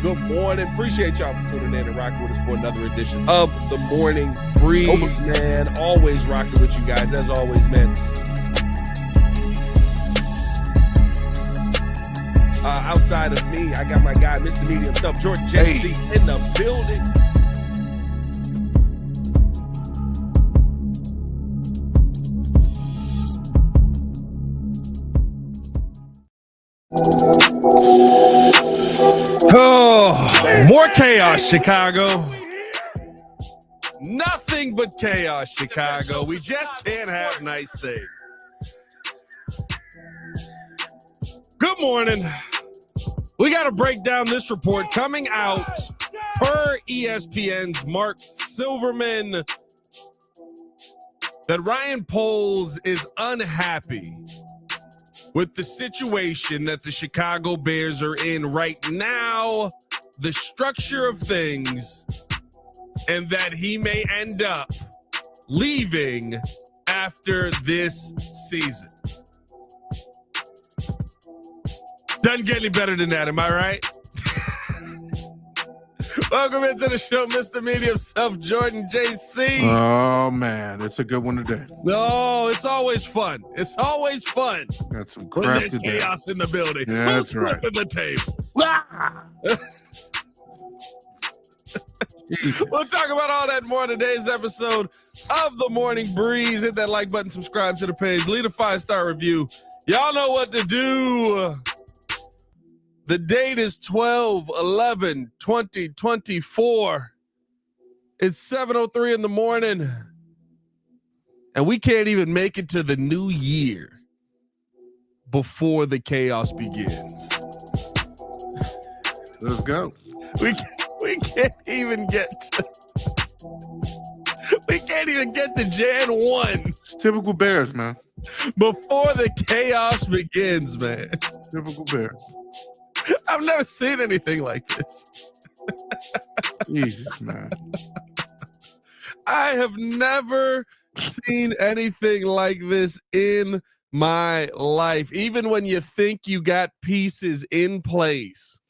Good morning. Appreciate y'all for tuning in and rocking with us for another edition of the Morning Breeze, man. Always rocking with you guys, as always, man. Outside of me, I got my guy, Mr. Media himself, Jordan JC, in the building. Oh, more chaos, Chicago. Nothing but chaos, Chicago. We just can't have nice things. Good morning. We got to break down this report coming out per ESPN's Mark Silverman that Ryan Poles is unhappy with the situation that the Chicago Bears are in right now, the structure of things, and that he may end up leaving after this season. Doesn't get any better than that, am I right? Welcome into the show, Mr. Media himself, Jordan JC. Oh, man. It's a good one today. No, it's always fun. It's always fun. Got some when crap there's today. chaos in the building. Yeah, that's right. Flipping the tables. We'll talk about all that more in today's episode of the Morning Breeze. Hit that like button, subscribe to the page, leave a 5-star review. Y'all know what to do. The date is 12/11/2024. It's 7:03 in the morning, and we can't even make it to the new year before the chaos begins. Let's go. We can't even get to Jan 1 It's typical Bears, man. before the chaos begins, man. Typical Bears. I've never seen anything like this. Jesus, man. I have never seen anything like this in my life. Even when you think you got pieces in place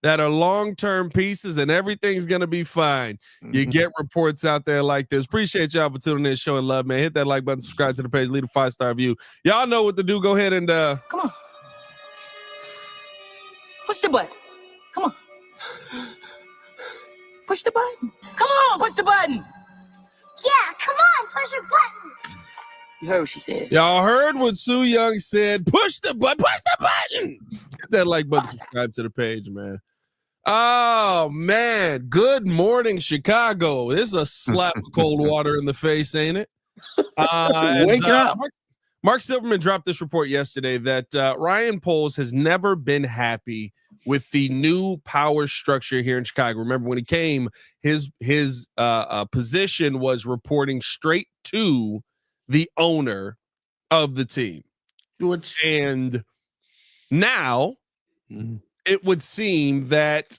that are long-term pieces and everything's going to be fine, you get reports out there like this. Appreciate y'all for tuning in, showing love, man. Hit that like button, subscribe to the page, leave a 5-star review. Y'all know what to do. Go ahead and come on. Push the button. Come on. Push the button. Come on, push the button. Yeah, come on, push the button. You heard what she said. Y'all heard what Sue Young said. Push the button. Push the button. Hit that like button, subscribe to the page, man. Oh, man. Good morning, Chicago. This is a slap of cold water in the face, ain't it? Wake up. Mark Silverman dropped this report yesterday that Ryan Poles has never been happy with the new power structure here in Chicago. Remember, when he came, his position was reporting straight to the owner of the team. And now it would seem that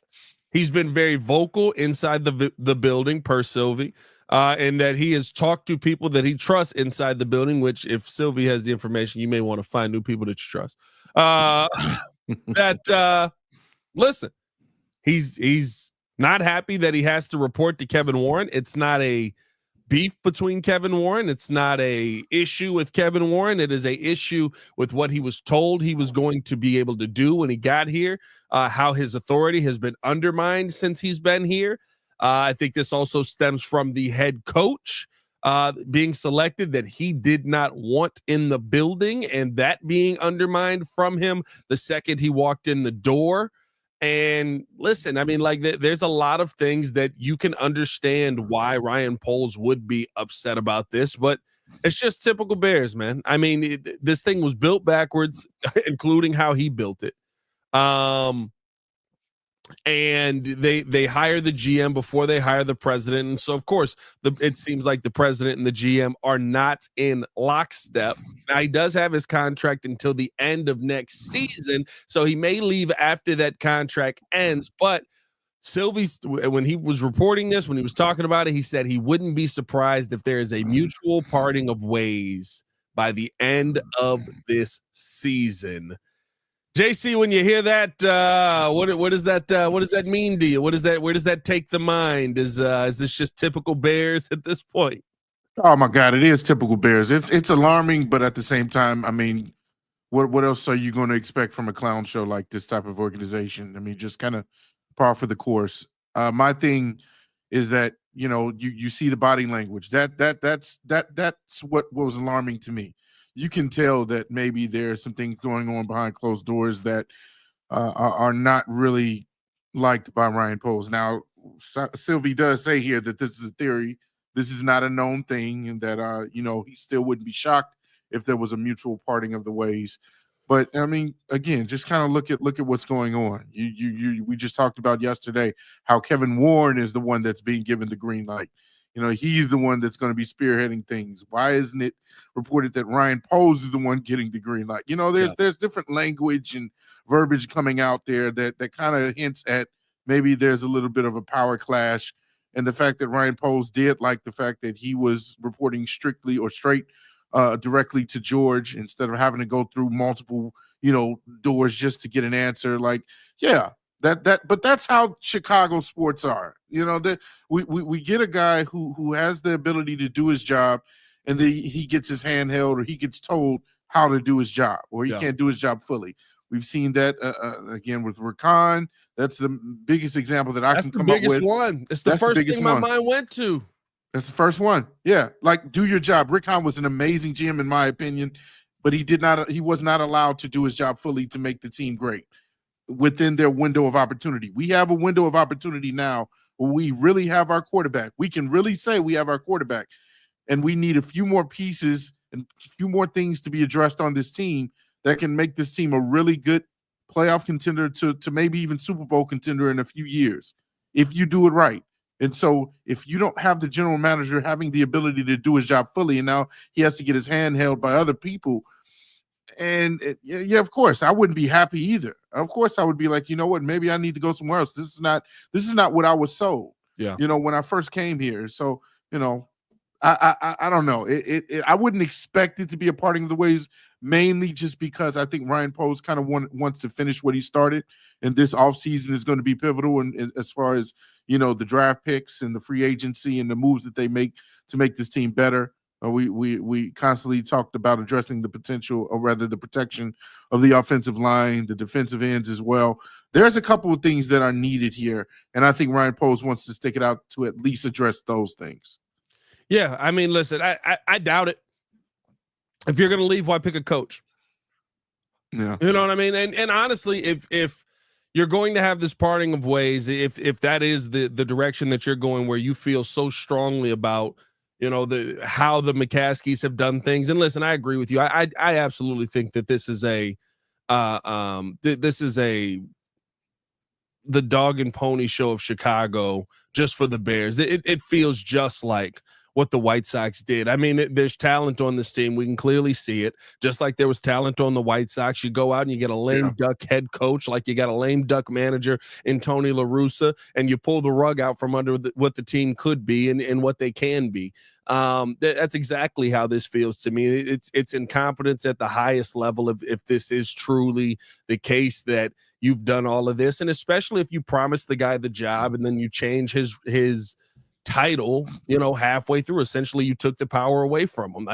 he's been very vocal inside the building, per Sylvie. And that he has talked to people that he trusts inside the building, which if Sylvie has the information, you may want to find new people that you trust. Listen, he's not happy that he has to report to Kevin Warren. It's not a beef between Kevin Warren. It's not a issue with Kevin Warren. It is a issue with what he was told he was going to be able to do when he got here, how his authority has been undermined since he's been here. I think this also stems from the head coach being selected that he did not want in the building, and that being undermined from him the second he walked in the door. And listen, I mean, like there's a lot of things that you can understand why Ryan Poles would be upset about this, but it's just typical Bears, man. I mean, this thing was built backwards, including how he built it. And they hire the GM before they hire the president. And so, of course, it seems like the president and the GM are not in lockstep. Now, he does have his contract until the end of next season, so he may leave after that contract ends. But Sylvie's, when he was reporting this, when he was talking about it, he said he wouldn't be surprised if there is a mutual parting of ways by the end of this season. JC, when you hear that, what does that mean to you? Where does that take the mind? Is this just typical Bears at this point? Oh my God, it is typical Bears. It's alarming, but at the same time, I mean, what else are you going to expect from a clown show like this type of organization? I mean, just kind of par for the course. My thing is that you see the body language. That's what was alarming to me. You can tell that maybe there's some things going on behind closed doors that are not really liked by Ryan Poles. Now, Sylvie does say here that this is a theory. This is not a known thing, and that he still wouldn't be shocked if there was a mutual parting of the ways. But I mean, again, just kind of look at what's going on. We just talked about yesterday how Kevin Warren is the one that's being given the green light. He's the one that's going to be spearheading things. Why isn't it reported that Ryan Poles is the one getting the green light? There's different language and verbiage coming out there that kind of hints at maybe there's a little bit of a power clash. And the fact that Ryan Poles did like the fact that he was reporting strictly or straight directly to George instead of having to go through multiple, doors just to get an answer. Like, yeah, but that's how Chicago sports are. That we get a guy who has the ability to do his job, and then he gets his hand held or he gets told how to do his job, or he can't do his job fully. We've seen that again with Rakan. That's the biggest example that I can come up with. That's the biggest one. It's the first thing my mind went to. That's the first one. Yeah. Like, do your job. Rick Hahn was an amazing GM, in my opinion, but he was not allowed to do his job fully to make the team great within their window of opportunity. We have a window of opportunity now where we really have our quarterback. We can really say we have our quarterback, and we need a few more pieces and a few more things to be addressed on this team that can make this team a really good playoff contender to maybe even Super Bowl contender in a few years, if you do it right. And so if you don't have the general manager having the ability to do his job fully, and now he has to get his hand held by other people, and of course, I wouldn't be happy either. Of course, I would be like, you know what, maybe I need to go somewhere else. This is not what I was sold. Yeah. When I first came here. So, I don't know. I wouldn't expect it to be a parting of the ways, mainly just because I think Ryan Poles kind of wants to finish what he started, and this offseason is going to be pivotal as far as the draft picks and the free agency and the moves that they make to make this team better. We constantly talked about addressing the potential, or rather the protection of the offensive line, the defensive ends as well. There's a couple of things that are needed here, and I think Ryan Poles wants to stick it out to at least address those things. Yeah, I mean, listen, I doubt it. If you're going to leave, why pick a coach? Yeah, you know what I mean. And honestly, if you're going to have this parting of ways, if that is the direction that you're going, where you feel so strongly about, how the McCaskies have done things. And listen, I agree with you. I absolutely think that this is the dog and pony show of Chicago just for the Bears. It feels just like what the White Sox did. I mean, there's talent on this team. We can clearly see it. Just like there was talent on the White Sox. You go out and you get a lame duck head coach, like you got a lame duck manager in Tony La Russa, and you pull the rug out from under what the team could be and what they can be. That's exactly how this feels to me. It's incompetence at the highest level if this is truly the case that you've done all of this, and especially if you promise the guy the job and then you change his title, halfway through. Essentially, you took the power away from him.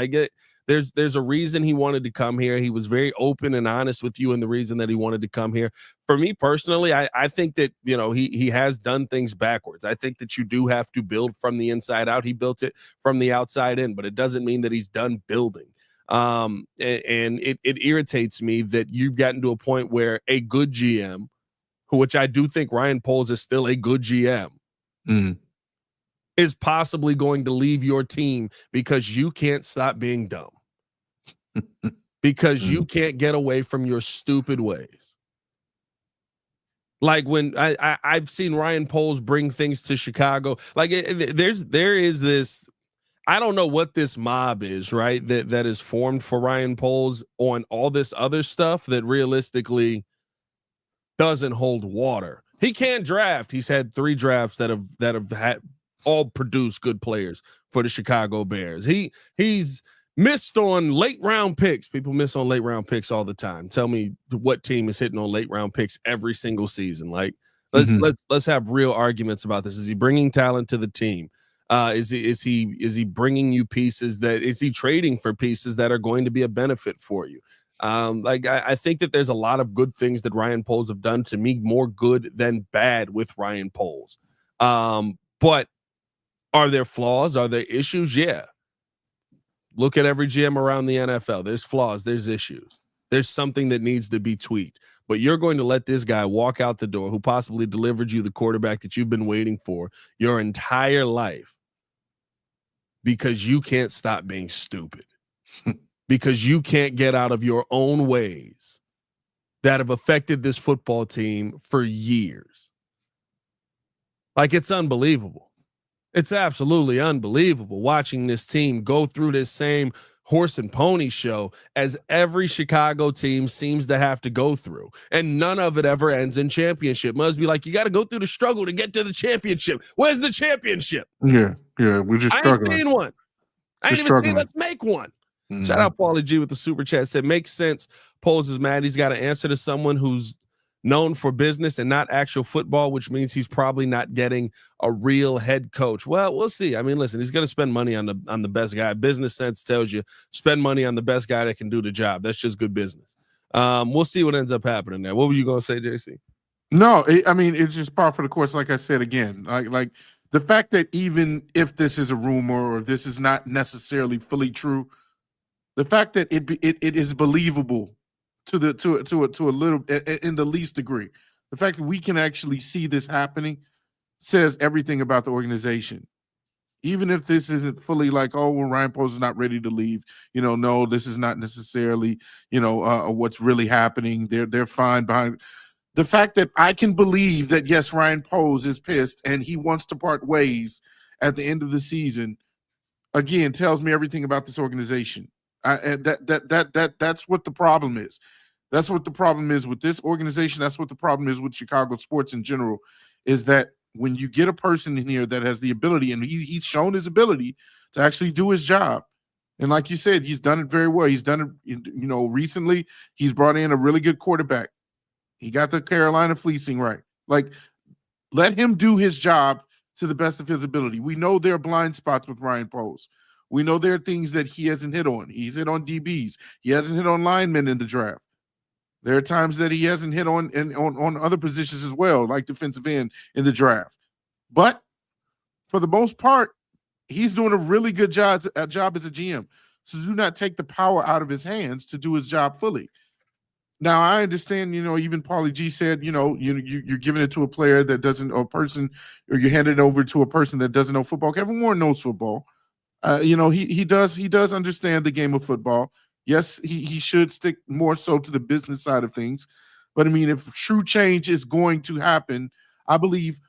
There's a reason he wanted to come here. He was very open and honest with you in the reason that he wanted to come here. For me personally, I think that, he has done things backwards. I think that you do have to build from the inside out. He built it from the outside in, but it doesn't mean that he's done building. And it irritates me that you've gotten to a point where a good GM, which I do think Ryan Poles is still a good GM, is possibly going to leave your team because you can't stop being dumb. Because you can't get away from your stupid ways. Like when I've seen Ryan Poles bring things to Chicago, like there is this, I don't know what this mob is, right? That is formed for Ryan Poles on all this other stuff that realistically doesn't hold water. He can't draft. He's had 3 drafts that have had all produce good players for the Chicago Bears. He's Missed on late round picks. People miss on late round picks all the time. Tell me what team is hitting on late round picks every single season. Like let's have real arguments about this. Is he bringing talent to the team? Is he bringing you pieces is he trading for pieces that are going to be a benefit for you? I think that there's a lot of good things that Ryan Poles have done, to me, more good than bad with Ryan Poles. But are there flaws? Are there issues? Yeah. Look at every GM around the NFL. There's flaws. There's issues. There's something that needs to be tweaked. But you're going to let this guy walk out the door who possibly delivered you the quarterback that you've been waiting for your entire life because you can't stop being stupid, because you can't get out of your own ways that have affected this football team for years. Like, it's unbelievable. It's absolutely unbelievable watching this team go through this same horse and pony show as every Chicago team seems to have to go through. And none of it ever ends in championship. Must be like, you got to go through the struggle to get to the championship. Where's the championship? Yeah. We're just struggling. I ain't seen one. I ain't even seen let's make one. Mm-hmm. Shout out Paulie G with the super chat. Said, makes sense. Poles is mad. He's got to answer to someone who's known for business and not actual football, which means he's probably not getting a real head coach. Well, we'll see. I mean, listen, he's going to spend money on the best guy. Business sense tells you spend money on the best guy that can do the job. That's just good business. We'll see what ends up happening there. What were you going to say, JC? No, it's just par for the course. Like I said, again, like the fact that even if this is a rumor or this is not necessarily fully true, the fact that it is believable to a little, in the least degree, the fact that we can actually see this happening says everything about the organization. Even if this isn't fully like, oh, well, Ryan Poles is not ready to leave, no, this is not necessarily, what's really happening. They're fine behind the fact that I can believe that, yes, Ryan Poles is pissed and he wants to part ways at the end of the season. Again, tells me everything about this organization. That's what the problem is. That's what the problem is with this organization. That's what the problem is with Chicago sports in general, is that when you get a person in here that has the ability, and he's shown his ability to actually do his job. And like you said, he's done it very well. He's done it, recently. He's brought in a really good quarterback. He got the Carolina fleecing right. Like, let him do his job to the best of his ability. We know there are blind spots with Ryan Poles. We know there are things that he hasn't hit on. He's hit on DBs. He hasn't hit on linemen in the draft. There are times that he hasn't hit on other positions as well, like defensive end in the draft. But for the most part, he's doing a really good job as a GM. So do not take the power out of his hands to do his job fully. Now, I understand, even Paulie G said, you're giving it to a player that doesn't, or person, or you hand it over to a person that doesn't know football. Kevin Warren knows football. He does understand the game of football. Yes, he should stick more so to the business side of things. But I mean, if true change is going to happen, I believe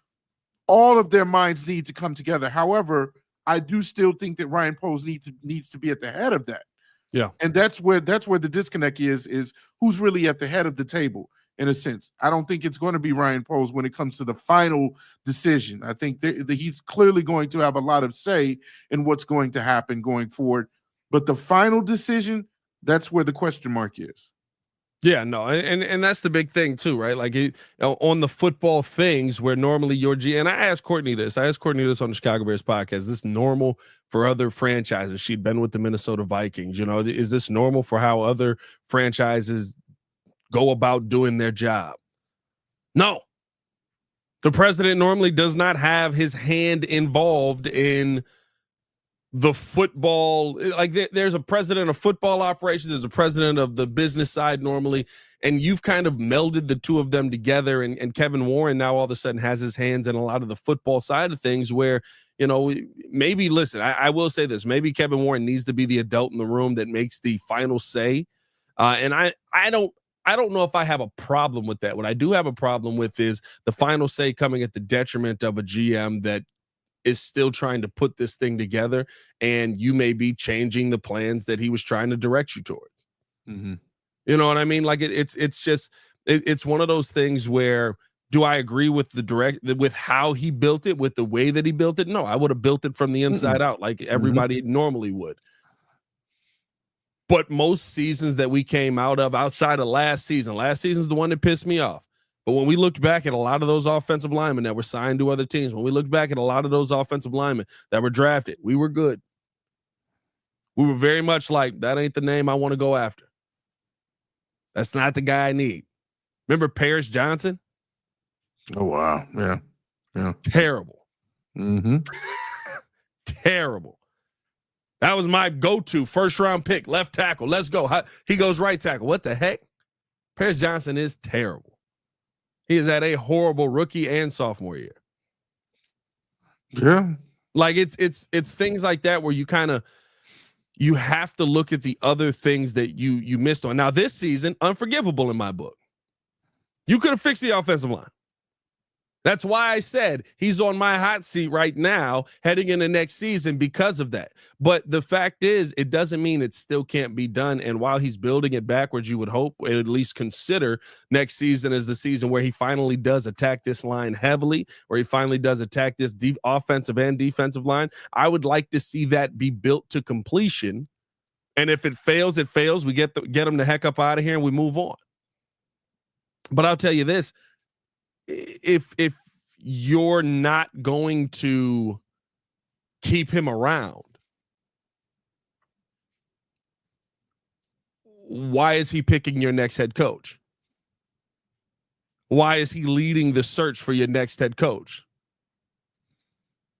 all of their minds need to come together. However, I do still think that Ryan Poles needs to be at the head of that. Yeah. And that's where the disconnect is who's really at the head of the table, in a sense. I don't think it's going to be Ryan Poles when it comes to the final decision. I think that he's clearly going to have a lot of say in what's going to happen going forward. But the final decision, that's where the question mark is. Yeah, no, and that's the big thing too, right? Like on the football things where normally your and I asked Courtney this on the Chicago Bears podcast. Is this normal for other franchises? She'd been with the Minnesota Vikings. Is this normal for how other franchises go about doing their job? No. The president normally does not have his hand involved in the football. Like there's a president of football operations, there's a president of the business side normally, and you've kind of melded the two of them together, and Kevin Warren now all of a sudden has his hands in a lot of the football side of things where, maybe, listen, I will say this, maybe Kevin Warren needs to be the adult in the room that makes the final say. And I don't know if I have a problem with that. What I do have a problem with is the final say coming at the detriment of a GM that is still trying to put this thing together, and you may be changing the plans that he was trying to direct you towards. Mm-hmm. You know what I mean? Like it's one of those things where, do I agree with with how he built it, with the way that he built it? No, I would have built it from the inside out like everybody normally would. But most seasons that we came out of outside of last season's the one that pissed me off. But when we looked back at a lot of those offensive linemen that were signed to other teams, when we looked back at a lot of those offensive linemen that were drafted, we were good. We were very much like, that ain't the name I want to go after. That's not the guy I need. Remember Paris Johnson? Oh, wow. Yeah. Yeah. Terrible. Mm-hmm. Terrible. That was my go-to first round pick, left tackle. Let's go. He goes right tackle. What the heck? Paris Johnson is terrible. He has had a horrible rookie and sophomore year. Yeah. Like it's things like that where you have to look at the other things that you missed on. Now this season, unforgivable in my book. You could have fixed the offensive line. That's why I said he's on my hot seat right now heading into next season because of that. But the fact is, it doesn't mean it still can't be done. And while he's building it backwards, you would hope or at least consider next season as the season where he finally does attack this line heavily, where he finally does attack this offensive and defensive line. I would like to see that be built to completion. And if it fails, it fails. We get him the heck up out of here and we move on. But I'll tell you this. If you're not going to keep him around, why is he picking your next head coach? Why is he leading the search for your next head coach?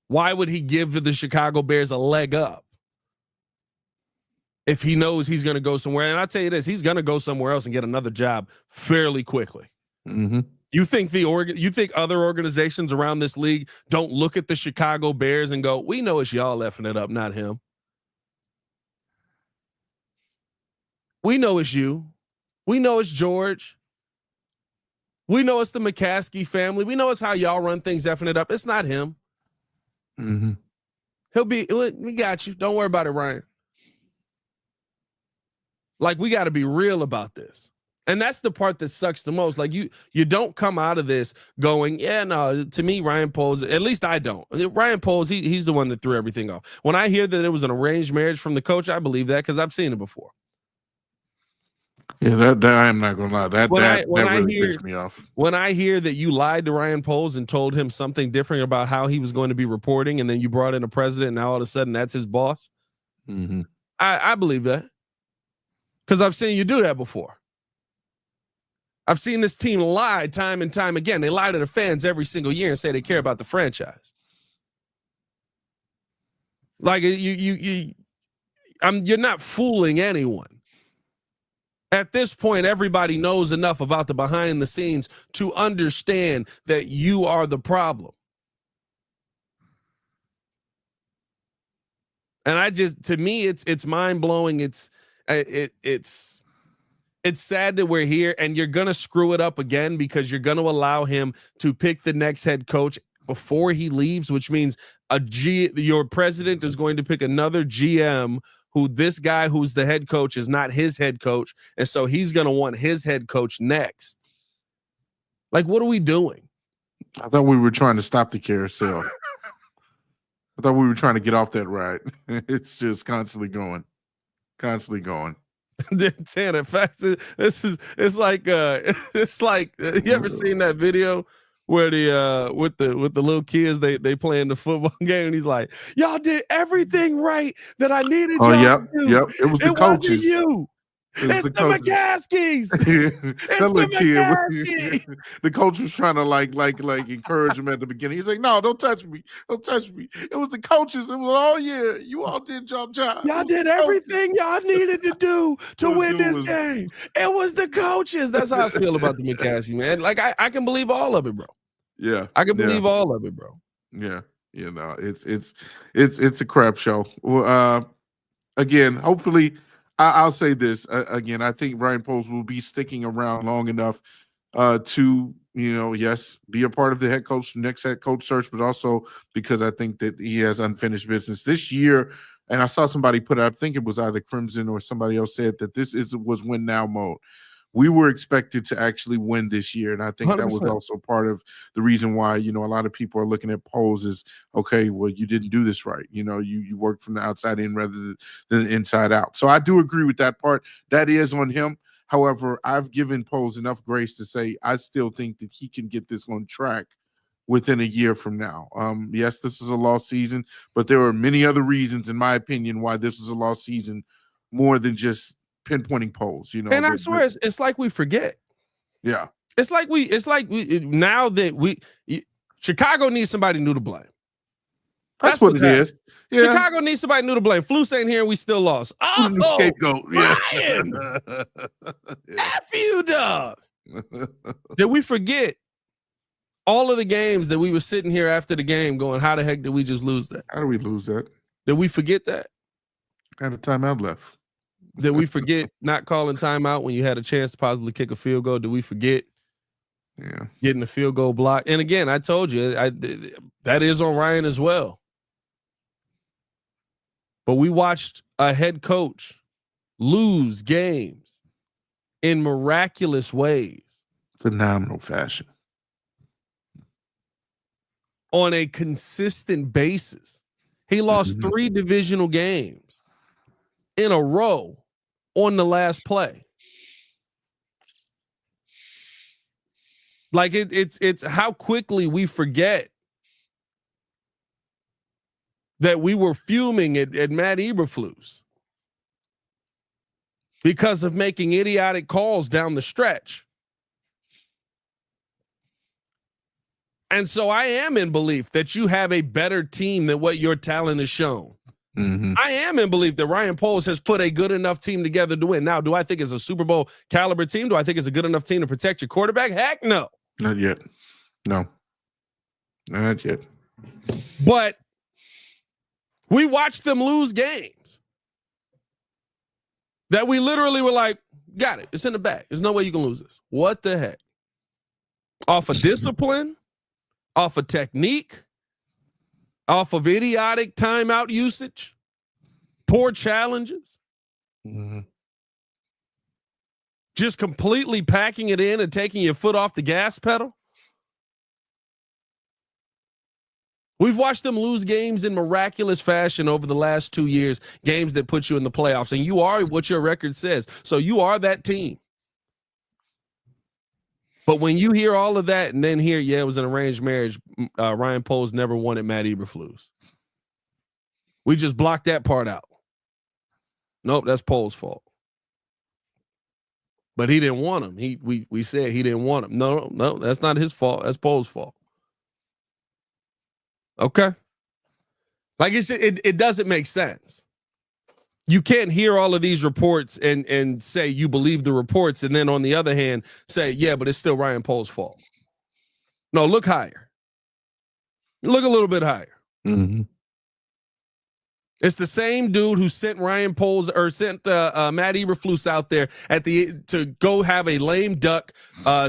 Why would he give the Chicago Bears a leg up if he knows he's going to go somewhere? And I'll tell you this, he's going to go somewhere else and get another job fairly quickly. Mm-hmm. You think other organizations around this league don't look at the Chicago Bears and go, we know it's y'all effing it up, not him. We know it's you. We know it's George. We know it's the McCaskey family. We know it's how y'all run things effing it up. It's not him. Mm-hmm. We got you. Don't worry about it, Ryan. Like, we got to be real about this. And that's the part that sucks the most. Like you don't come out of this going, yeah, no, to me, Ryan Poles, at least I don't. Ryan Poles, he's the one that threw everything off. When I hear that it was an arranged marriage from the coach, I believe that because I've seen it before. Yeah, that I'm not gonna lie. That really pissed me off. When I hear that you lied to Ryan Poles and told him something different about how he was going to be reporting, and then you brought in a president, and now all of a sudden that's his boss. Mm-hmm. I believe that because I've seen you do that before. I've seen this team lie time and time again. They lie to the fans every single year and say they care about the franchise. Like you're not fooling anyone. At this point, everybody knows enough about the behind the scenes to understand that you are the problem. And to me, it's mind blowing. It's sad that we're here and you're going to screw it up again because you're going to allow him to pick the next head coach before he leaves, which means your president is going to pick another GM who this guy who's the head coach is not his head coach. And so he's going to want his head coach next. Like, what are we doing? I thought we were trying to stop the carousel. I thought we were trying to get off that ride. It's just constantly going. Tanner, it's like you ever seen that video where the with the little kids they playing the football game and he's like, y'all did everything right that I needed y'all to do. Yep. It was the coaches. Wasn't you. It's the McCaskies. The coach was trying to like encourage him at the beginning. He's like, "No, don't touch me. Don't touch me." It was the coaches. It was all year. You all did your job. Y'all did everything y'all needed to do to win this game. It was the coaches. That's how I feel about the McCaskey, man. Like I can believe all of it, bro. Yeah, I can believe all of it, bro. Yeah, it's a crap show. Again, hopefully. I'll say this again. I think Ryan Poles will be sticking around long enough to, yes, be a part of the next head coach search, but also because I think that he has unfinished business this year. And I saw somebody put up, I think it was either Crimson or somebody else said that this was win now mode. we were expected to actually win this year. And I think that was 100%. also part of the reason why, a lot of people are looking at polls as, okay, well, you didn't do this right. You worked from the outside in rather than the inside out. So I do agree with that part. That is on him. However, I've given polls enough grace to say I still think that he can get this on track within a year from now. Yes, this is a lost season, but there are many other reasons, in my opinion, why this was a lost season, more than just pinpointing polls. And I swear, it's like we forget. Yeah, It's like now that Chicago needs somebody new to blame. that's what it is. Yeah. Chicago needs somebody new to blame. Flus ain't here and we still lost. Put a new scapegoat. Yeah. Ryan, F you, dog. Did we forget all of the games that we were sitting here after the game going, how the heck did we just lose that? How do we lose that? Did we forget that? Had a timeout left. Did we forget not calling timeout when you had a chance to possibly kick a field goal? Did we forget getting the field goal block? And again, I told you that is on Ryan as well. But we watched a head coach lose games in miraculous ways. Phenomenal fashion. On a consistent basis. He lost 3 divisional games in a row on the last play. Like it's how quickly we forget that we were fuming at Matt Eberflus because of making idiotic calls down the stretch. And so I am in belief that you have a better team than what your talent has shown. I am in belief that Ryan Poles has put a good enough team together to win. Now, do I think it's a Super Bowl caliber team? Do I think it's a good enough team to protect your quarterback? Heck no. Not yet. No. Not yet. But we watched them lose games that we literally were like, got it. It's in the bag. There's no way you can lose this. What the heck? Off of discipline, off of technique, off of idiotic timeout usage, poor challenges, just completely packing it in and taking your foot off the gas pedal. We've watched them lose games in miraculous fashion over the last 2 years, games that put you in the playoffs, and you are what your record says. So you are that team. But when you hear all of that and then hear, it was an arranged marriage, Ryan Poles never wanted Matt Eberflus. We just blocked that part out. Nope, that's Poles' fault. But he didn't want him. We said he didn't want him. No, that's not his fault. That's Poles' fault. Okay. Like it doesn't make sense. You can't hear all of these reports and say you believe the reports, and then on the other hand say, yeah, but it's still Ryan Poles' fault. No, look higher. Look a little bit higher. It's the same dude who sent Ryan Poles or sent Matt Eberflus out there to go have a lame duck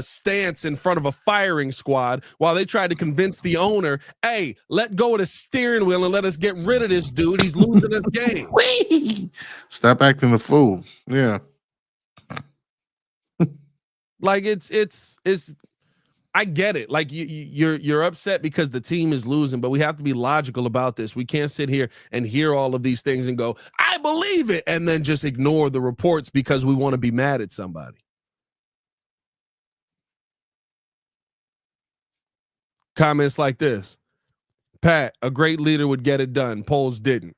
stance in front of a firing squad while they tried to convince the owner, hey, let go of the steering wheel and let us get rid of this dude. He's losing this game. Stop acting a fool. Yeah. Like it's I get it. Like you're upset because the team is losing, but we have to be logical about this. We can't sit here and hear all of these things and go, I believe it, and then just ignore the reports because we want to be mad at somebody. Comments like this. Pat, a great leader would get it done. Poles didn't.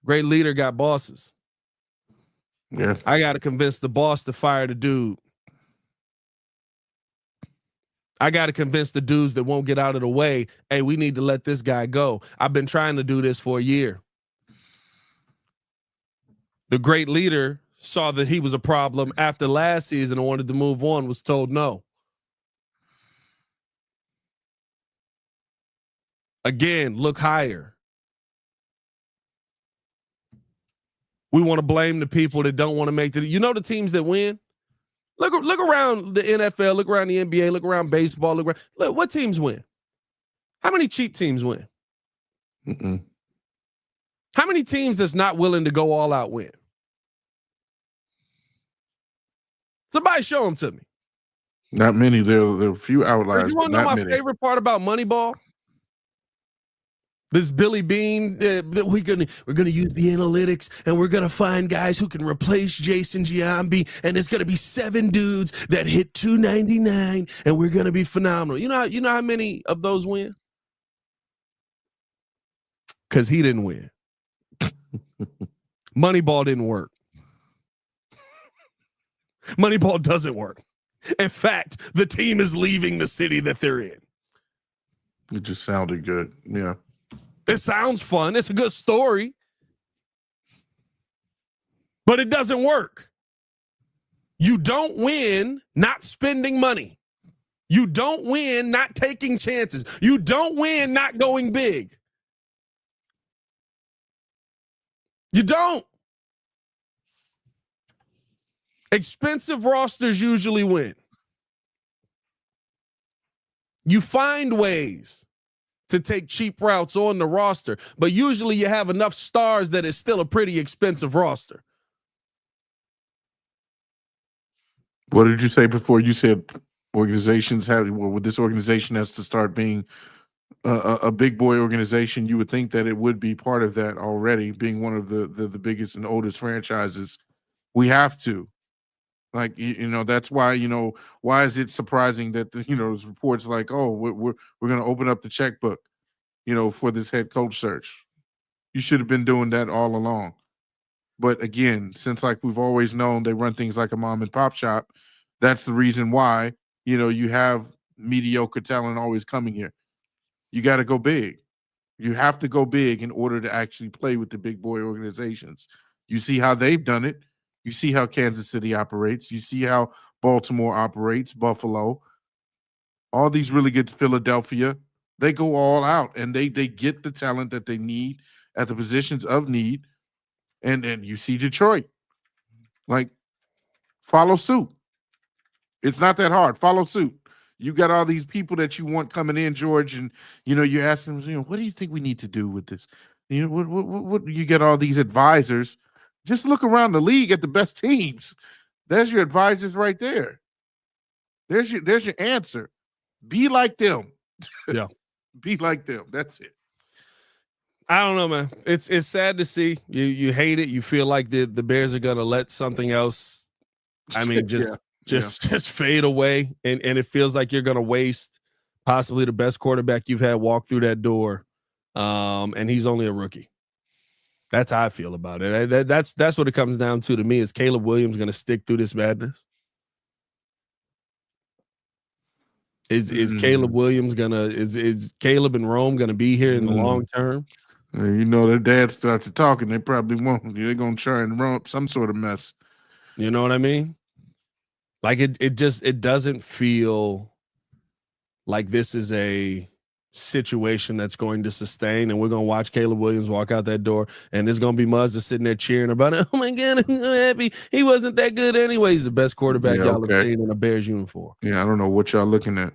Great leader got bosses. Yeah. I got to convince the boss to fire the dude. I got to convince the dudes that won't get out of the way, hey, we need to let this guy go. I've been trying to do this for a year. The great leader saw that he was a problem after last season and wanted to move on, was told no. Again, look higher. We want to blame the people that don't want to make the teams that win? Look around the NFL, look around the NBA, look around baseball, look what teams win? How many cheap teams win? How many teams that's not willing to go all out win? Somebody show them to me. Not many. There are a few outliers. You want to know my favorite part about Moneyball? This Billy Bean, we're gonna use the analytics and we're gonna find guys who can replace Jason Giambi, and it's gonna be 7 dudes that hit 299, and we're gonna be phenomenal. You know how many of those win? Because he didn't win. Moneyball didn't work. Moneyball doesn't work. In fact, the team is leaving the city that they're in. It just sounded good. Yeah. It sounds fun. It's a good story. But it doesn't work. You don't win not spending money. You don't win not taking chances. You don't win not going big. You don't. Expensive rosters usually win. You find ways to take cheap routes on the roster, but usually you have enough stars that it's still a pretty expensive roster. What did you say before? You said organizations have, well, this organization has to start being a big boy organization. You would think that it would be part of that already, being one of the biggest and oldest franchises. We have to. Like, that's why, why is it surprising that, there's reports like, oh, we're going to open up the checkbook, for this head coach search. You should have been doing that all along. But again, since like we've always known they run things like a mom and pop shop, that's the reason why, you have mediocre talent always coming here. You got to go big. You have to go big in order to actually play with the big boy organizations. You see how they've done it. You see how Kansas City operates. You see how Baltimore operates, Buffalo. All these really good, Philadelphia. They go all out, and they get the talent that they need at the positions of need. And then you see Detroit. Like, follow suit. It's not that hard. Follow suit. You got all these people that you want coming in, George, and you ask them, what do you think we need to do with this? What you get all these advisors. Just look around the league at the best teams. There's your advisors right there. There's your answer. Be like them. Yeah. Be like them. That's it. I don't know, man. It's sad to see. You hate it. You feel like the Bears are gonna let something else. I mean, just fade away, and it feels like you're gonna waste possibly the best quarterback you've had walk through that door, and he's only a rookie. That's how I feel about it. That's what it comes down to me. Is Caleb Williams going to stick through this madness? Is Caleb Williams is Caleb and Rome going to be here in the long term? Their dad starts talking. They probably won't. They're going to try and run up some sort of mess. You know what I mean? Like it doesn't feel like this is a situation that's going to sustain, and we're going to watch Caleb Williams walk out that door, and there's going to be Muzz just sitting there cheering about it. Oh my God, I'm so happy. He wasn't that good anyway. He's the best quarterback y'all have seen in a Bears uniform. Yeah, I don't know what y'all looking at.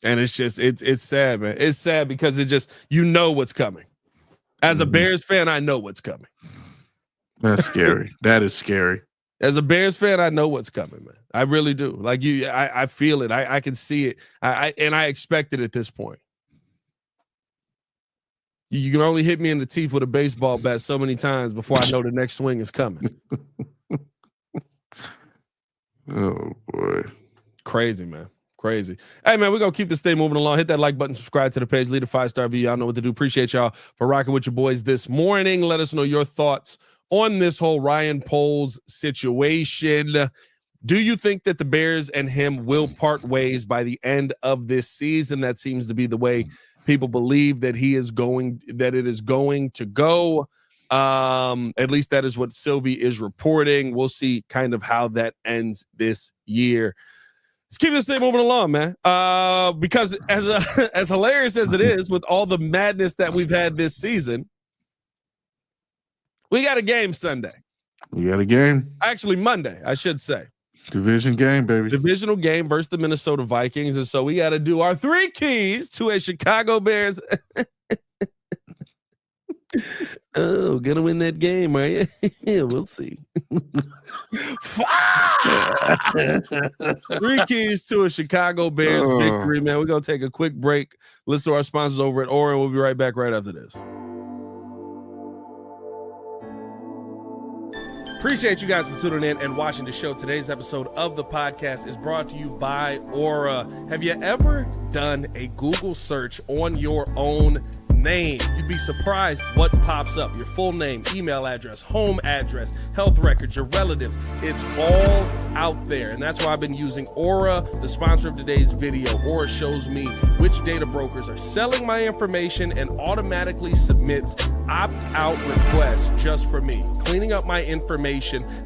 And it's just, it's sad, man. It's sad because it just, what's coming. As a Bears fan, I know what's coming. That's scary. That is scary. As a Bears fan, I know what's coming, man. I really do. Like I feel it. I can see it. I expect it at this point. You can only hit me in the teeth with a baseball bat so many times before I know the next swing is coming. Oh boy. Crazy, man. Crazy. Hey, man, we're going to keep this thing moving along. Hit that like button, subscribe to the page, leave a 5-star review. Y'all know what to do. Appreciate y'all for rocking with your boys this morning. Let us know your thoughts on this whole Ryan Poles situation. Do you think that the Bears and him will part ways by the end of this season? That seems to be the way people believe that it is going to go. At least that is what Sylvie is reporting. We'll see kind of how that ends this year. Let's keep this thing moving along, man. Because as hilarious as it is with all the madness that we've had this season, we got a game Sunday. We got a game. Actually, Monday, I should say. Division game, baby. Divisional game versus the Minnesota Vikings. And so we got to do our 3 keys to a Chicago Bears Oh, gonna win that game, are you? Yeah, we'll see. 3 keys to a Chicago Bears victory, man. We're gonna take a quick break. Listen to our sponsors over at Aura. We'll be right back right after this. Appreciate you guys for tuning in and watching the show. Today's episode of the podcast is brought to you by Aura. Have you ever done a Google search on your own name? You'd be surprised what pops up. Your full name, email address, home address, health records, your relatives. It's all out there. And that's why I've been using Aura, the sponsor of today's video. Aura shows me which data brokers are selling my information and automatically submits opt-out requests just for me. Cleaning up my information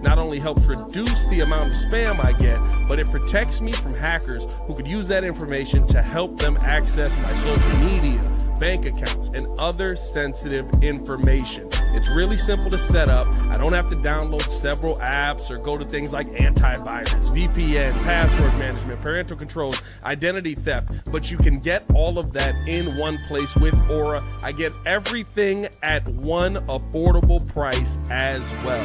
not only helps reduce the amount of spam I get, but it protects me from hackers who could use that information to help them access my social media, bank accounts, and other sensitive information. It's really simple to set up. I don't have to download several apps or go to things like antivirus, VPN, password management, parental controls, identity theft, but you can get all of that in one place with Aura. I get everything at one affordable price as well.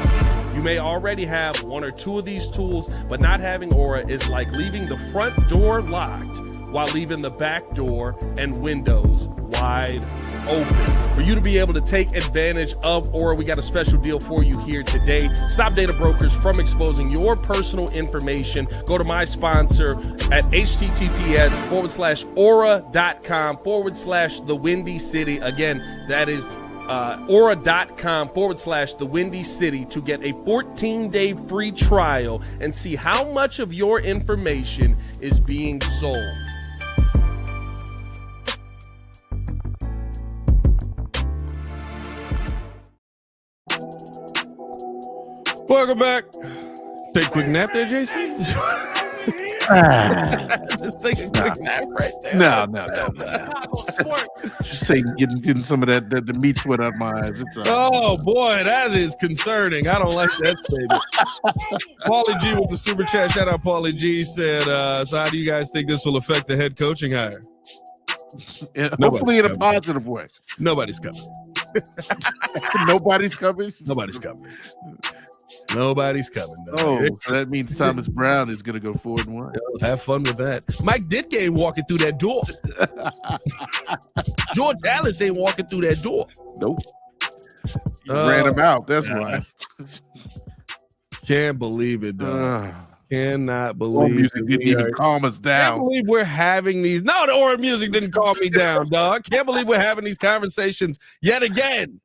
You may already have one or two of these tools, but not having Aura is like leaving the front door locked while leaving the back door and windows wide open. For you to be able to take advantage of Aura, we got a special deal for you here today. Stop data brokers from exposing your personal information. Go to my sponsor at https:/aura.com/the Windy City. Again, that is aura.com/the Windy City to get a 14-day free trial and see how much of your information is being sold. Welcome back. Take a quick nap there, JC. Just take a quick nap right there. No. Just say getting some of that the meat sweat out my eyes. It's Oh boy, that is concerning. I don't like that statement. Paulie G with the super chat. Shout out Paulie G said, so how do you guys think this will affect the head coaching hire? Hopefully in a positive way. Nobody's coming. Nobody's coming? Nobody's coming. Nobody's coming. Oh, so that means Thomas Brown is going to go 4-1. Have fun with that. Mike Ditka ain't walking through that door. George Dallas ain't walking through that door. Nope. Ran him out. That's why. Can't believe it, dog. Cannot believe music didn't even calm us down. Can't believe we're having these. No, the Aura music didn't calm me down, dog. Can't believe we're having these conversations yet again.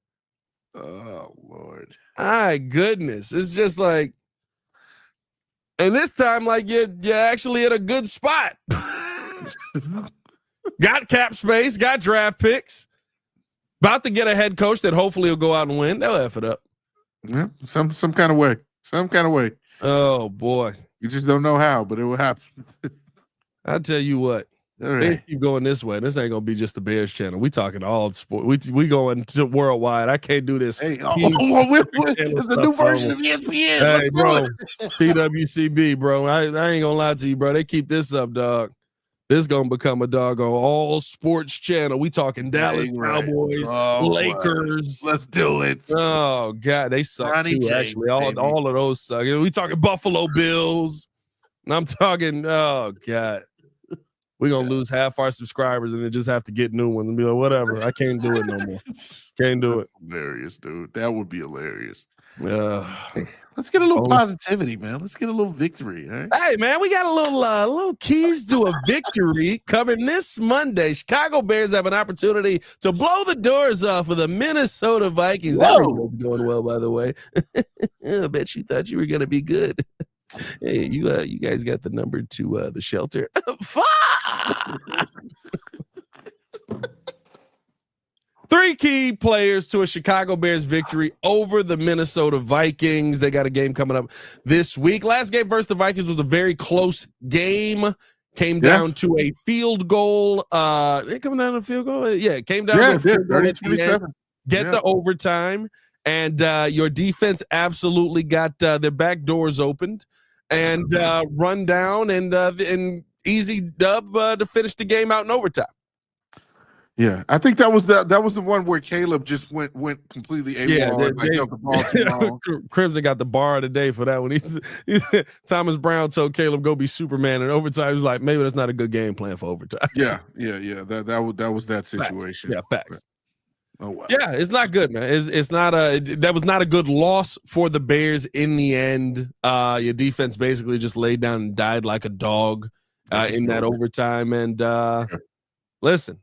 Oh, Lord. My goodness. It's just like, and this time, like, you're actually in a good spot. Got cap space, got draft picks. About to get a head coach that hopefully will go out and win. They'll F it up. Yeah, some kind of way. Some kind of way. Oh, boy. You just don't know how, but it will happen. I'll tell you what. All They right. keep going this way. This ain't gonna be just the Bears channel. We talking all sport. We going to worldwide. I can't do this. Hey, Team it's a new version of ESPN. Hey, bro, TWCB, bro. I ain't gonna lie to you, bro. They keep this up, dog. This gonna become a doggone all sports channel. We talking Dallas Cowboys, Lakers. Boy. Let's do it. Oh God, they suck Ronnie too. James, Actually, baby. all of those suck. We talking Buffalo Bills. And I'm talking. Oh God. We're going to lose half our subscribers and then just have to get new ones and be like, whatever. I can't do it no more. Can't do it. Hilarious, dude. That would be hilarious. Hey, let's get a little positivity, man. Let's get a little victory. All right? Hey, man, we got a little keys to a victory coming this Monday. Chicago Bears have an opportunity to blow the doors off of the Minnesota Vikings. That was going well, by the way. I bet you thought you were going to be good. Hey, you guys got the number to the shelter. Three key players to a Chicago Bears victory over the Minnesota Vikings. They got a game coming up this week. Last game versus the Vikings was a very close game. Came down to a field goal. It coming down to a field goal? Yeah, it came down to a field goal. 30-27. Get the overtime. And your defense absolutely got their back doors opened and run down and easy dub to finish the game out in overtime. Yeah, I think that was the one where Caleb just went completely AWOL and like held the ball too long. Crimson got the bar of the day for that one. Thomas Brown told Caleb go be Superman in overtime. He was like, maybe that's not a good game plan for overtime. Yeah. That was that situation. Facts. Yeah, facts. Oh well. Yeah, it's not good, man. It's not that was not a good loss for the Bears in the end. Your defense basically just laid down and died like a dog in that overtime. And listen,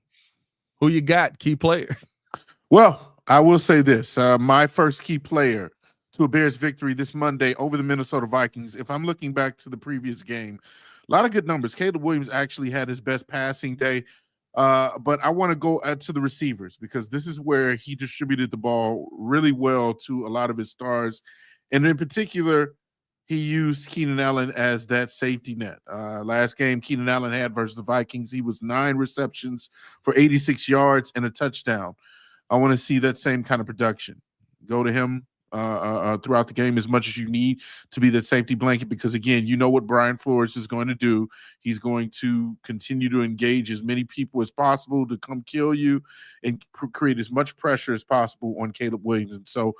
who you got? Key players. Well, I will say this: my first key player to a Bears victory this Monday over the Minnesota Vikings. If I'm looking back to the previous game, a lot of good numbers. Caleb Williams actually had his best passing day. But I want to go to the receivers because this is where he distributed the ball really well to a lot of his stars. And in particular, he used Keenan Allen as that safety net. Last game Keenan Allen had versus the Vikings, he was 9 receptions for 86 yards and a touchdown. I want to see that same kind of production. Go to him throughout the game as much as you need to be that safety blanket because, again, you know what Brian Flores is going to do. He's going to continue to engage as many people as possible to come kill you and create as much pressure as possible on Caleb Williams. And so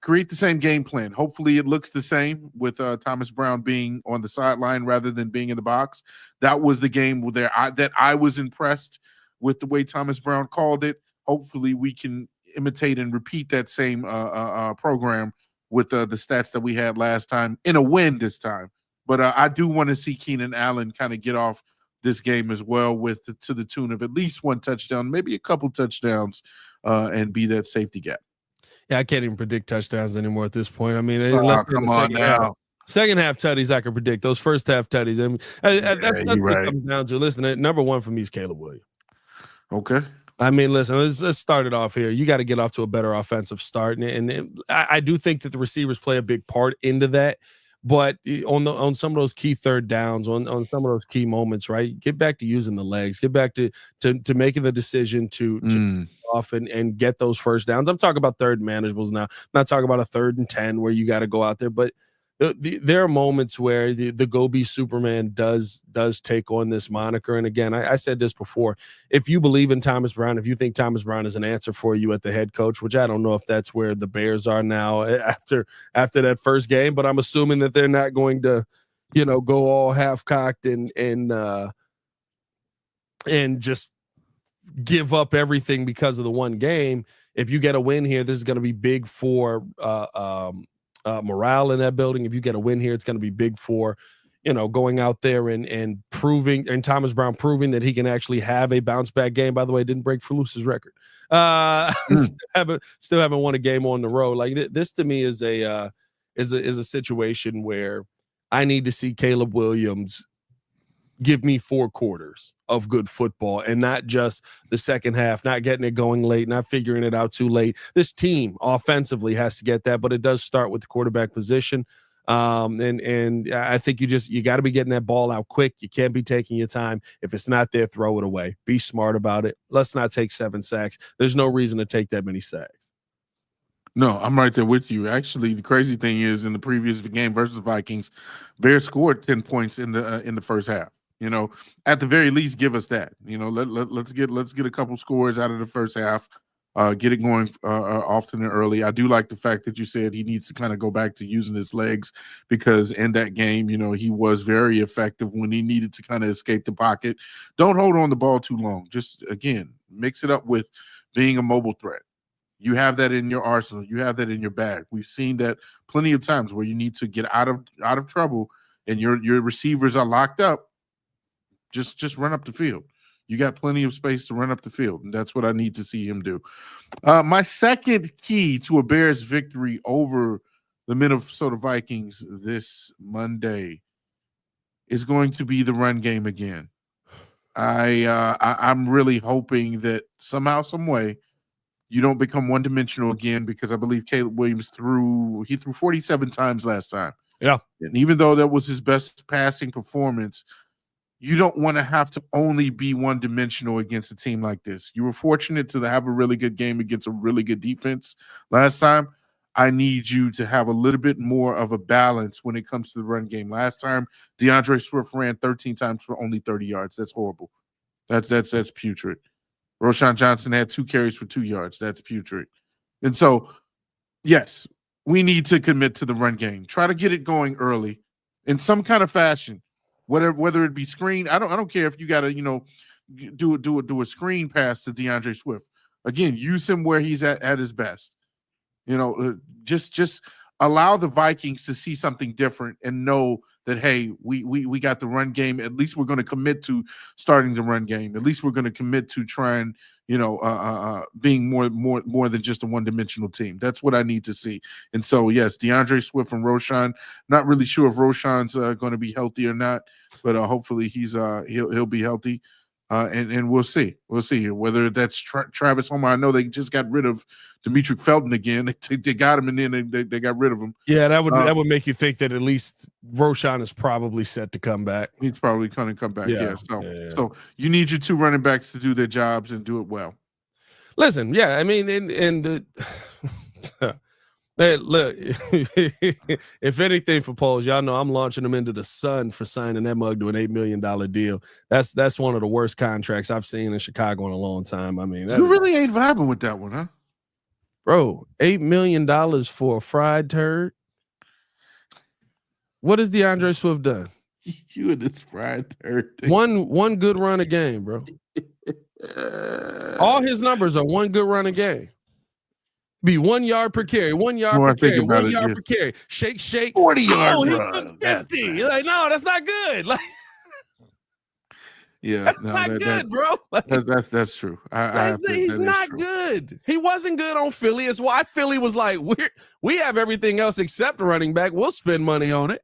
create the same game plan. Hopefully it looks the same with Thomas Brown being on the sideline rather than being in the box. That was the game where I was impressed with the way Thomas Brown called it. Hopefully we can imitate and repeat that same program with the stats that we had last time in a win this time. But I do want to see Keenan Allen kind of get off this game as well to the tune of at least 1 touchdown, maybe a couple touchdowns, and be that safety gap. Yeah, I can't even predict touchdowns anymore at this point. I mean, come on now. Second half tutties I can predict. Those first half tutties. I mean, that's what it comes down to. Listen, number one for me is Caleb Williams. Okay. I mean, listen, let's start it off here. You got to get off to a better offensive start. And I do think that the receivers play a big part into that. But on some of those key third downs, on some of those key moments, right? Get back to using the legs. Get back to making the decision to off and get those first downs. I'm talking about third manageables now. I'm not talking about a 3rd and 10 where you got to go out there. But there are moments where the Go Be Superman does take on this moniker. And again, I said this before. If you believe in Thomas Brown, if you think Thomas Brown is an answer for you at the head coach, which I don't know if that's where the Bears are now after that first game, but I'm assuming that they're not going to, go all half cocked and just give up everything because of the one game. If you get a win here, this is going to be big for morale in that building. If you get a win here, it's going to be big for, going out there and proving, and Thomas Brown proving that he can actually have a bounce back game. By the way, didn't break Falouse's record. Still haven't won a game on the road. Like this to me is a situation where I need to see Caleb Williams give me 4 quarters of good football and not just the second half, not getting it going late, not figuring it out too late. This team offensively has to get that, but it does start with the quarterback position. And I think you got to be getting that ball out quick. You can't be taking your time. If it's not there, throw it away. Be smart about it. Let's not take 7 sacks. There's no reason to take that many sacks. No, I'm right there with you. Actually, the crazy thing is in the previous game versus Vikings, Bears scored 10 points in the first half. At the very least, give us that. Let's get a couple scores out of the first half. Get it going often and early. I do like the fact that you said he needs to kind of go back to using his legs because in that game, he was very effective when he needed to kind of escape the pocket. Don't hold on the ball too long. Just, again, mix it up with being a mobile threat. You have that in your arsenal. You have that in your bag. We've seen that plenty of times where you need to get out of trouble and your receivers are locked up. Just run up the field. You got plenty of space to run up the field, and that's what I need to see him do. My second key to a Bears victory over the Minnesota Vikings this Monday is going to be the run game again. I'm really hoping that somehow, some way, you don't become one-dimensional again because I believe Caleb Williams threw 47 times last time. Yeah. And even though that was his best passing performance, you don't want to have to only be one-dimensional against a team like this. You were fortunate to have a really good game against a really good defense last time. I need you to have a little bit more of a balance when it comes to the run game. Last time, DeAndre Swift ran 13 times for only 30 yards. That's horrible. That's putrid. Roshan Johnson had 2 carries for 2 yards. That's putrid. And so, yes, we need to commit to the run game. Try to get it going early in some kind of fashion. Whether it be screen, I don't care if you got to, do a screen pass to DeAndre Swift. Again, use him where he's at his best. Just allow the Vikings to see something different and know that, hey, we got the run game. At least we're going to commit to starting the run game. At least we're going to commit to trying, being more than just a one-dimensional team. That's what I need to see. And so, yes, DeAndre Swift and Roshan. Not really sure if Roshan's going to be healthy or not, but hopefully he'll be healthy. And we'll see. We'll see whether that's Travis Homer. I know they just got rid of Demetric Felton again. They got him, and then they got rid of him. Yeah, that would make you think that at least Roshan is probably set to come back. He's probably going to come back. Yeah. So you need your 2 running backs to do their jobs and do it well. Listen, yeah, I mean, hey, look, if anything for polls, y'all know I'm launching them into the sun for signing that mug to an $8 million deal. That's one of the worst contracts I've seen in Chicago in a long time. I mean, you really ain't vibing with that one, huh? Bro, $8 million for a fried turd. What has DeAndre Swift done? You and this fried turd thing. One good run a game, bro. All his numbers are one good run a game. Be 1 yard per carry, 1 yard per carry, 1 yard per carry. Shake. 40-yard run. He took 50. You're like, no, that's not good. Like, yeah, that's not good, bro. Like, that's true. He's not good. He wasn't good on Philly. It's why Philly was like, we have everything else except running back. We'll spend money on it.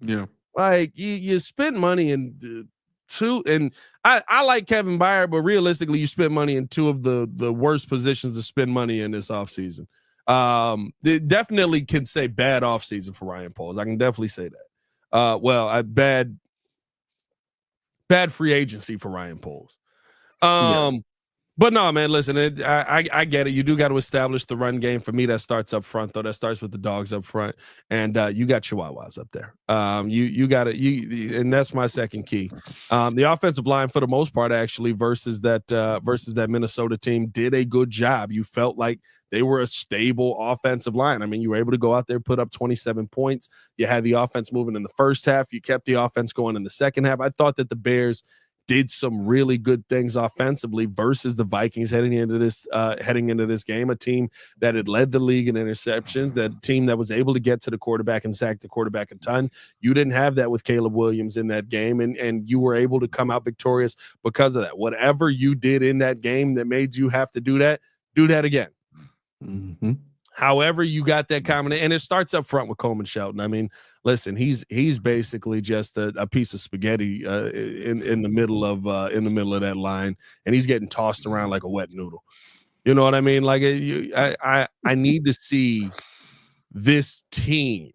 Yeah, like you spend money in two, and I like Kevin Byard, but realistically, you spend money in 2 of the worst positions to spend money in this offseason. They definitely can say bad offseason for Ryan Poles. I can definitely say that. Bad free agency for Ryan Poles. But no, man, listen, I get it. You do got to establish the run game. For me, that starts up front, though. That starts with the dogs up front, and you got Chihuahuas up there. You got it. And that's my second key. The offensive line, for the most part, actually, versus that Minnesota team, did a good job. You felt like they were a stable offensive line. I mean, you were able to go out there, put up 27 points. You had the offense moving in the first half. You kept the offense going in the second half. I thought that the Bears did some really good things offensively versus the Vikings heading into this game, a team that had led the league in interceptions, that team that was able to get to the quarterback and sack the quarterback a ton. You didn't have that with Caleb Williams in that game, and you were able to come out victorious because of that. Whatever you did in that game that made you have to do that again. Mm-hmm. However, you got that combination, and it starts up front with Coleman Shelton. I mean, listen, he's basically just a piece of spaghetti in the middle of that line, and he's getting tossed around like a wet noodle. You know what I mean? Like I need to see this team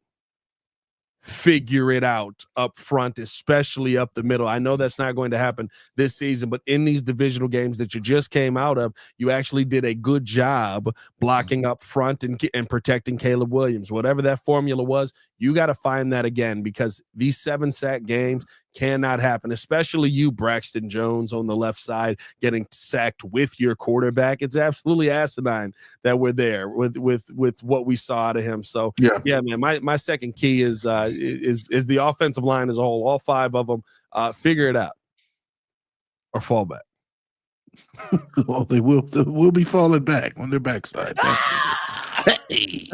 figure it out up front, especially up the middle. I know that's not going to happen this season, but in these divisional games that you just came out of, you actually did a good job blocking up front and protecting Caleb Williams. Whatever that formula was, you got to find that again, because these 7-sack games cannot happen, especially you, Braxton Jones, on the left side, getting sacked with your quarterback. It's absolutely asinine that we're there with what we saw out of him. So yeah, man, my second key is the offensive line as a whole, all 5 of them, figure it out or fall back. Well, they will be falling back on their backside. Hey.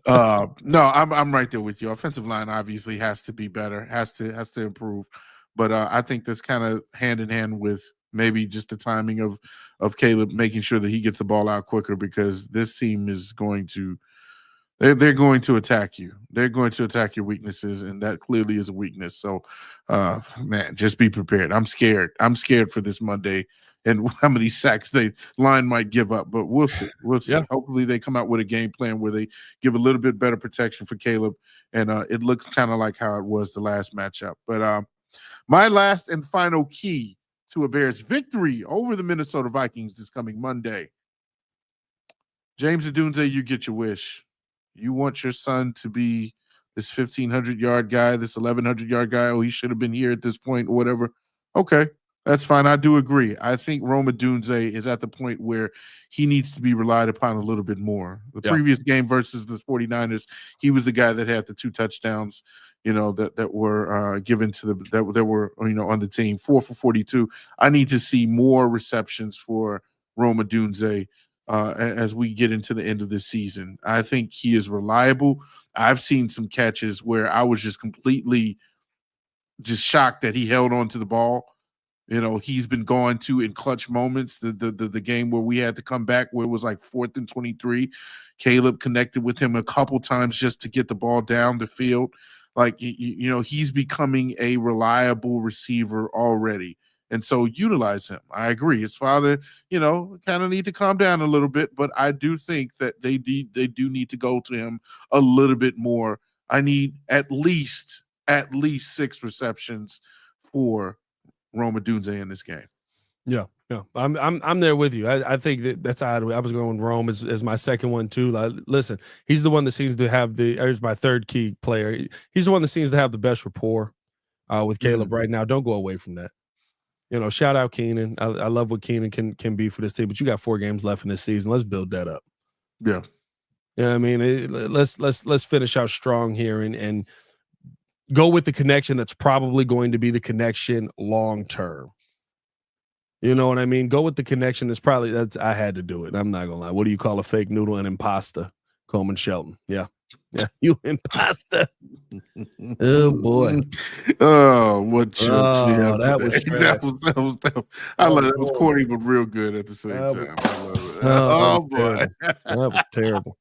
No, I'm right there with you. Offensive line obviously has to be better, has to improve. But I think that's kind of hand in hand with maybe just the timing of Caleb making sure that he gets the ball out quicker, because this team is going to they're going to attack you. They're going to attack your weaknesses, and that clearly is a weakness. So man, just be prepared. I'm scared. I'm scared for this Monday and how many sacks the line might give up, but we'll see. We'll see. Yeah. Hopefully they come out with a game plan where they give a little bit better protection for Caleb, and it looks kind of like how it was the last matchup. But my last and final key to a Bears victory over the Minnesota Vikings this coming Monday. James Adunze, you get your wish. You want your son to be this 1,500-yard guy, this 1,100-yard guy. Oh, he should have been here at this point or whatever. Okay. That's fine. I do agree. I think Rome Odunze is at the point where he needs to be relied upon a little bit more. The previous game versus the 49ers, he was the guy that had the 2 touchdowns, that were given to that were on the team. 4 for 42. I need to see more receptions for Rome Odunze as we get into the end of the season. I think he is reliable. I've seen some catches where I was just completely shocked that he held on to the ball. He's been going to in clutch moments. The game where we had to come back where it was like 4th and 23, Caleb connected with him a couple times just to get the ball down the field. Like, he's becoming a reliable receiver already. And so utilize him. I agree. His father, kind of need to calm down a little bit, but I do think that they do need to go to him a little bit more. I need at least 6 receptions for Rome Odunze in this game. Yeah. I'm there with you. I think that's how I was going Rome as my second one too. Like, listen, he's the one that seems to have here's my third key player. He's the one that seems to have the best rapport with Caleb right now. Don't go away from that. Shout out Keenan. I love what Keenan can be for this team, but you got 4 games left in this season. Let's build that up. Yeah. I mean, let's finish out strong here and go with the connection that's probably going to be the connection long term. You know what I mean? Go with the connection that's I had to do it. I'm not gonna lie. What do you call a fake noodle and impasta? Coleman Shelton. Yeah. You impasta. Oh boy. Oh, what jokes we have that today. I love that. It was corny but real good at the same time. Oh boy. That was terrible.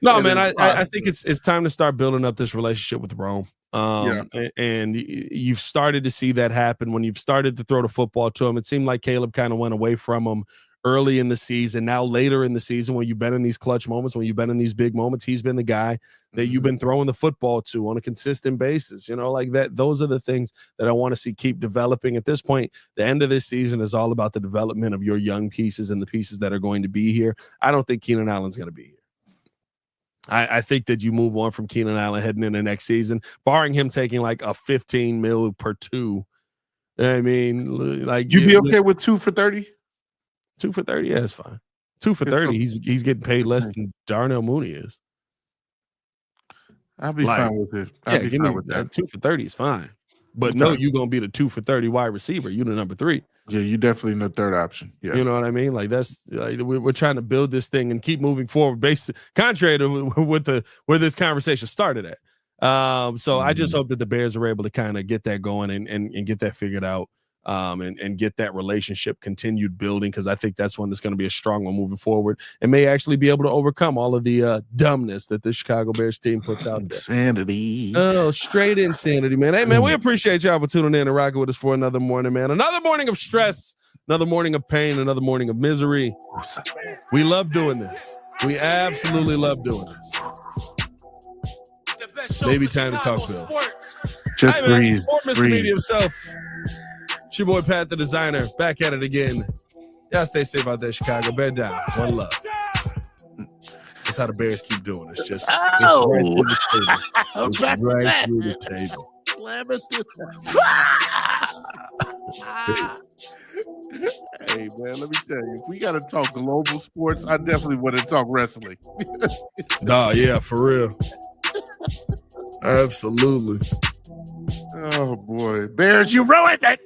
No, man, I think it's time to start building up this relationship with Rome. And you've started to see that happen when you've started to throw the football to him. It seemed like Caleb kind of went away from him early in the season. Now later in the season, when you've been in these clutch moments, when you've been in these big moments, he's been the guy that you've been throwing the football to on a consistent basis. Like that. Those are the things that I want to see keep developing. At this point, the end of this season is all about the development of your young pieces and the pieces that are going to be here. I don't think Keenan Allen's going to be here. I think that you move on from Keenan Allen heading into next season, barring him taking like a $15 million per 2. I mean, like you'd be okay with 2 for 30? 2 for 30, yeah, it's fine. 2 for 30, he's getting paid less than Darnell Mooney is. I'll be fine with it. I'll be fine with that. 2 for 30 is fine. But no, you're gonna be the 2 for 30 wide receiver. You're the number 3. Yeah, you definitely in the third option. Yeah, you know what I mean. Like that's we're trying to build this thing and keep moving forward, based contrary to where this conversation started at. So I just hope that the Bears are able to kind of get that going and get that figured out. And get that relationship continued building, because I think that's one that's going to be a strong one moving forward and may actually be able to overcome all of the dumbness that the Chicago Bears team puts out there. Insanity. Oh, straight insanity, man. Hey, man, we appreciate y'all for tuning in and rocking with us for another morning, man. Another morning of stress, another morning of pain, another morning of misery. We love doing this. We absolutely love doing this. Maybe time to talk Bills. Just breathe. Mr. Media himself. It's your boy Pat the Designer, back at it again. Y'all stay safe out there, Chicago. Bed down. One love. That's how the Bears keep doing. It's just right through the table. It's right through the table. Hey, man, let me tell you, if we got to talk global sports, I definitely want to talk wrestling. Nah, yeah, for real. Absolutely. Oh, boy. Bears, you ruined it.